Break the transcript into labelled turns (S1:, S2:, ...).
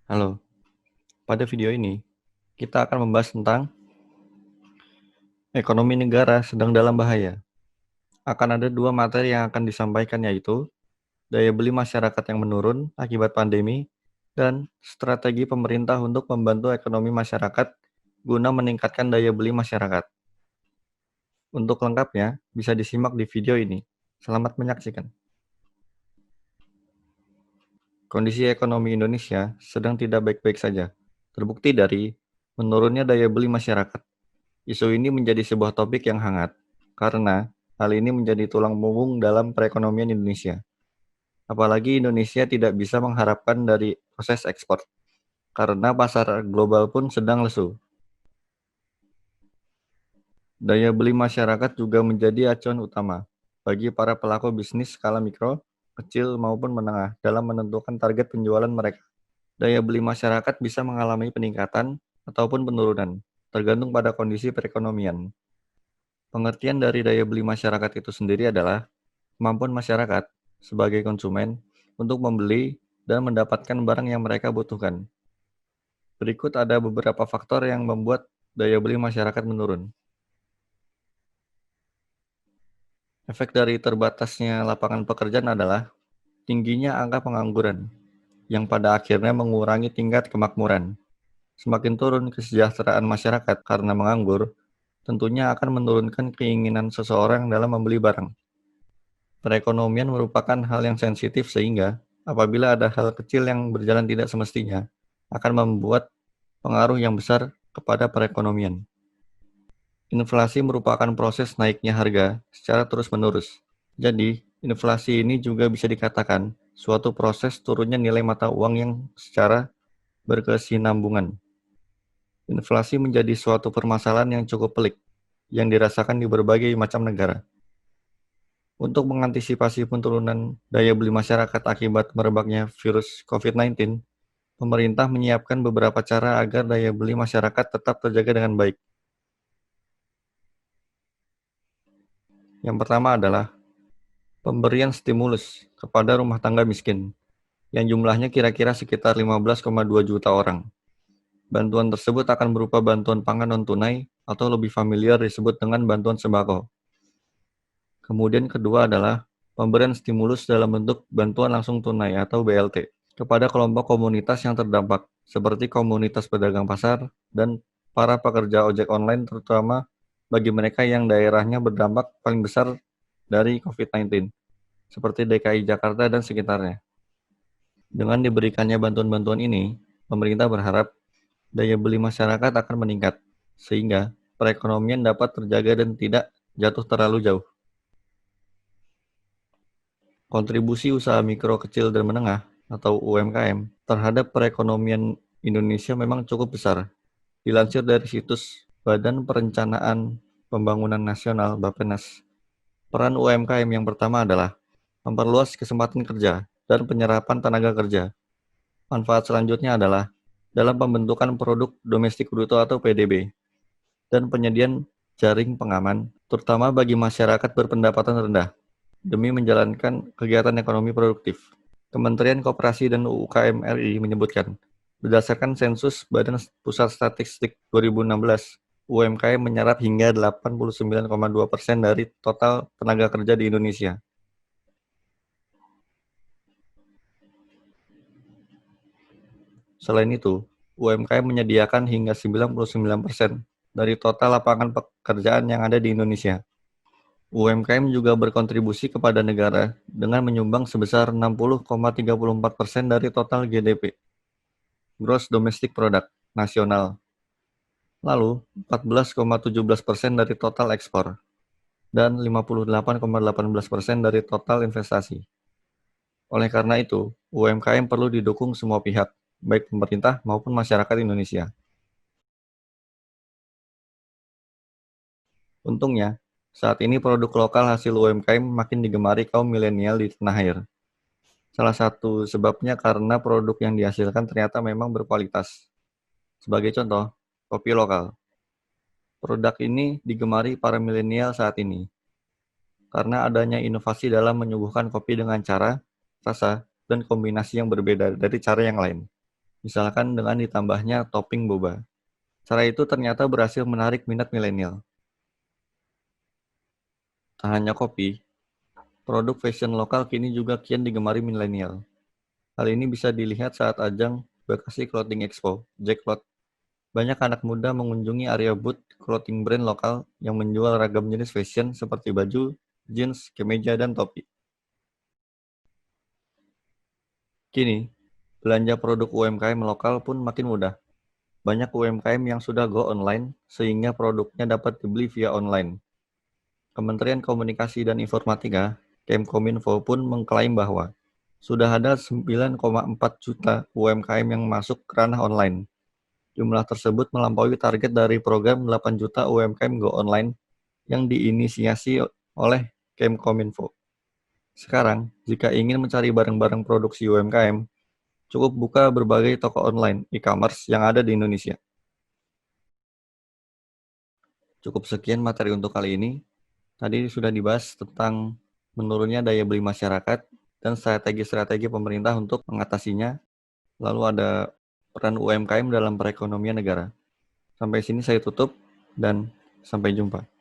S1: Halo, pada video ini kita akan membahas tentang ekonomi negara sedang dalam bahaya. Akan ada dua materi yang akan disampaikan, yaitu daya beli masyarakat yang menurun akibat pandemi dan strategi pemerintah untuk membantu ekonomi masyarakat guna meningkatkan daya beli masyarakat. Untuk lengkapnya bisa disimak di video ini. Selamat menyaksikan. Kondisi ekonomi Indonesia sedang tidak baik-baik saja. Terbukti dari menurunnya daya beli masyarakat. Isu ini menjadi sebuah topik yang hangat, karena hal ini menjadi tulang punggung dalam perekonomian Indonesia. Apalagi Indonesia tidak bisa mengharapkan dari proses ekspor, karena pasar global pun sedang lesu. Daya beli masyarakat juga menjadi acuan utama bagi para pelaku bisnis skala mikro, kecil maupun menengah dalam menentukan target penjualan mereka. Daya beli masyarakat bisa mengalami peningkatan ataupun penurunan, tergantung pada kondisi perekonomian. Pengertian dari daya beli masyarakat itu sendiri adalah kemampuan masyarakat sebagai konsumen untuk membeli dan mendapatkan barang yang mereka butuhkan. Berikut ada beberapa faktor yang membuat daya beli masyarakat menurun. Efek dari terbatasnya lapangan pekerjaan adalah tingginya angka pengangguran, yang pada akhirnya mengurangi tingkat kemakmuran. Semakin turun kesejahteraan masyarakat karena menganggur, tentunya akan menurunkan keinginan seseorang dalam membeli barang. Perekonomian merupakan hal yang sensitif sehingga apabila ada hal kecil yang berjalan tidak semestinya, akan membuat pengaruh yang besar kepada perekonomian. Inflasi merupakan proses naiknya harga secara terus-menerus. Jadi, inflasi ini juga bisa dikatakan suatu proses turunnya nilai mata uang yang secara berkesinambungan. Inflasi menjadi suatu permasalahan yang cukup pelik, yang dirasakan di berbagai macam negara. Untuk mengantisipasi penurunan daya beli masyarakat akibat merebaknya virus COVID-19, pemerintah menyiapkan beberapa cara agar daya beli masyarakat tetap terjaga dengan baik. Yang pertama adalah pemberian stimulus kepada rumah tangga miskin, yang jumlahnya kira-kira sekitar 15,2 juta orang. Bantuan tersebut akan berupa bantuan pangan non-tunai atau lebih familiar disebut dengan bantuan sembako. Kemudian kedua adalah pemberian stimulus dalam bentuk bantuan langsung tunai atau BLT kepada kelompok komunitas yang terdampak, seperti komunitas pedagang pasar dan para pekerja ojek online, terutama bagi mereka yang daerahnya berdampak paling besar dari COVID-19, seperti DKI Jakarta dan sekitarnya. Dengan diberikannya bantuan-bantuan ini, pemerintah berharap daya beli masyarakat akan meningkat, sehingga perekonomian dapat terjaga dan tidak jatuh terlalu jauh. Kontribusi usaha mikro, kecil, dan menengah atau UMKM terhadap perekonomian Indonesia memang cukup besar. Dilansir dari situs Badan Perencanaan Pembangunan Nasional (Bappenas), peran UMKM yang pertama adalah memperluas kesempatan kerja dan penyerapan tenaga kerja. Manfaat selanjutnya adalah dalam pembentukan produk domestik bruto atau PDB dan penyediaan jaring pengaman, terutama bagi masyarakat berpendapatan rendah, demi menjalankan kegiatan ekonomi produktif. Kementerian Koperasi dan UKM RI menyebutkan, berdasarkan sensus Badan Pusat Statistik 2016, UMKM menyerap hingga 89,2% dari total tenaga kerja di Indonesia. Selain itu, UMKM menyediakan hingga 99% dari total lapangan pekerjaan yang ada di Indonesia. UMKM juga berkontribusi kepada negara dengan menyumbang sebesar 60,34% dari total GDP, Gross Domestic Product, nasional, lalu 14,17% dari total ekspor, dan 58,18% dari total investasi. Oleh karena itu, UMKM perlu didukung semua pihak, baik pemerintah maupun masyarakat Indonesia. Untungnya, saat ini produk lokal hasil UMKM makin digemari kaum milenial di tanah air. Salah satu sebabnya karena produk yang dihasilkan ternyata memang berkualitas. Sebagai contoh, kopi lokal. Produk ini digemari para milenial saat ini karena adanya inovasi dalam menyuguhkan kopi dengan cara, rasa, dan kombinasi yang berbeda dari cara yang lain. misalkan dengan ditambahnya topping boba. Cara itu ternyata berhasil menarik minat milenial. Tak hanya kopi, produk fashion lokal kini juga kian digemari milenial. Hal ini bisa dilihat saat ajang Bekasi Clothing Expo, Jacklot. Banyak anak muda mengunjungi area booth clothing brand lokal yang menjual ragam jenis fashion seperti baju, jeans, kemeja, dan topi. Kini, belanja produk UMKM lokal pun makin mudah. Banyak UMKM yang sudah go online, sehingga produknya dapat dibeli via online. Kementerian Komunikasi dan Informatika, Kemkominfo pun mengklaim bahwa sudah ada 9,4 juta UMKM yang masuk ke ranah online. Jumlah tersebut melampaui target dari program 8 juta UMKM Go Online yang diinisiasi oleh Kemkominfo. Sekarang, jika ingin mencari barang-barang produksi UMKM, cukup buka berbagai toko online e-commerce yang ada di Indonesia. Cukup sekian materi untuk kali ini. Tadi sudah dibahas tentang menurunnya daya beli masyarakat dan strategi-strategi pemerintah untuk mengatasinya. Lalu ada peran UMKM dalam perekonomian negara. Sampai sini saya tutup dan sampai jumpa.